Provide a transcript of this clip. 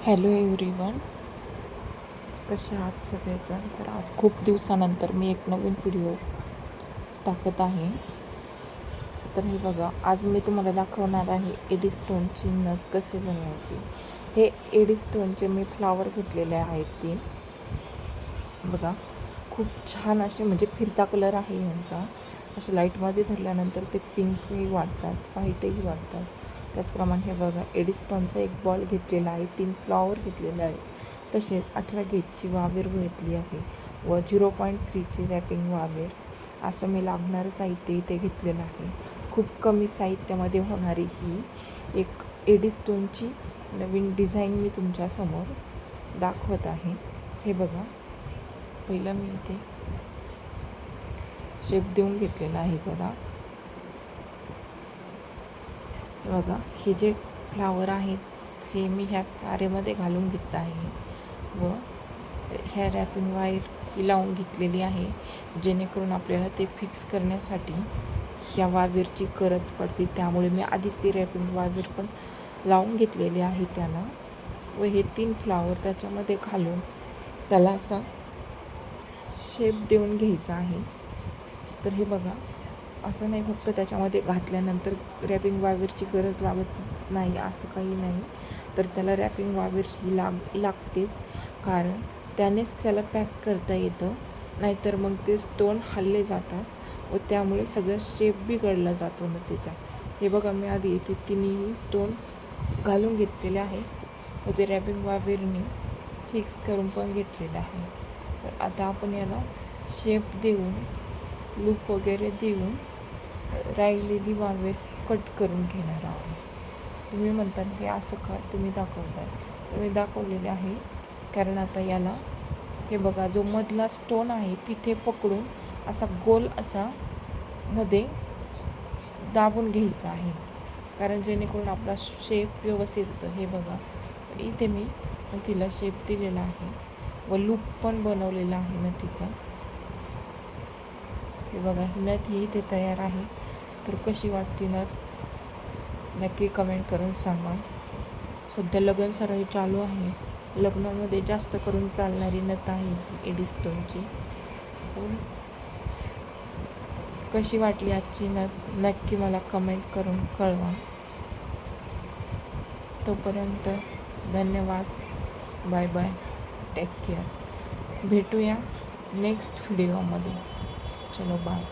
Hello everyone, कसे आहात सगळेजण. तर आज खूप दिवसानंतर मी एक नवीन व्हिडिओ टाकत आहे. तर हे बघा, आज मी तुम्हाला दाखवणार आहे एडीस्टोनची नथ कशी बनवायची. हे एडीस्टोनचे मी फ्लावर घेतलेले आहेत 3. बघा, खूप छान असे म्हणजे फिरता कलर आहे यांचा. असे लाईटमध्ये धरल्यानंतर ते पिंकही वाटतात, व्हाईटही वाटतात. त्याचप्रमाणे हे बघा, एडीस्टोनचा एक बॉल घेतलेला आहे, 3 फ्लॉवर घेतलेले आहेत. तसेच 18 गेजची वावेर घेतली आहे व 0.3ची रॅपिंग वावेर. असं मी लागणारं साहित्य इथे घेतलेलं आहे. खूप कमी साहित्यामध्ये होणारी ही एक एडीस्टोनची नवीन डिझाईन मी तुमच्यासमोर दाखवत आहे. हे बघा, पहिलं मी इथे शेप देऊन घेतलेला आहे जरा. बघा, हे जे फ्लावर आहेत हे मी ह्या तारेमध्ये घालून घेत आहे व ह्या रॅपिंग वायर ही लावून घेतलेली आहे, जेणेकरून आपल्याला ते फिक्स करण्यासाठी ह्या वावेरची गरज पडते. त्यामुळे मी आधीच ती रॅपिंग वायर पण लावून घेतलेली आहे त्याला. व हे 3 फ्लावर त्याच्यामध्ये घालून त्याला असा शेप देऊन घ्यायचा आहे. तर हे बघा, असं नाही फक्त त्याच्यामध्ये घातल्यानंतर रॅपिंग वावेरची गरज लागत नाही असं काही नाही. तर त्याला रॅपिंग वावेर ही लागतेच, कारण त्यानेच त्याला पॅक करता येतं. नाहीतर मग ते स्टोन हल्ले जातात व त्यामुळे सगळा शेप बिघडला जातो ना त्याचा. हे बघा, मी आधी इथे 3ही स्टोन घालून घेतलेले आहे व ते रॅपिंग वावेरनी फिक्स करून पण घेतलेलं आहे. तर आता आपण याला शेप देऊन, लूप वगैरे देऊन राहिलेली वावेर कट करून घेणार आहोत. तुम्ही म्हणता हे असं का तुम्ही दाखवताय? तुम्ही दाखवलेले आहे, कारण आता याला हे बघा, जो मधला स्टोन आहे तिथे पकडून असा गोल असा मध्ये दाबून घ्यायचा आहे, कारण जेणेकरून आपला शेप व्यवस्थित येतं. हे बघा, इथे मी तिला शेप दिलेला आहे व लूप पण बनवलेला आहे नथीचा. हे बघा, ही नथ ही इथे तयार आहे. तर कशी वाटते नथ नक्की कमेंट करून सांगा. सध्या लग्न सराई चालू आहे, लग्नामध्ये जास्त करून चालणारी नथ आहे ही एडीस्टोनची. कशी वाटली आजची नथ नक्की मला कमेंट करून कळवा. तोपर्यंत धन्यवाद, बाय बाय, टेक केअर. भेटूया नेक्स्ट व्हिडिओमध्ये. चलो बाय.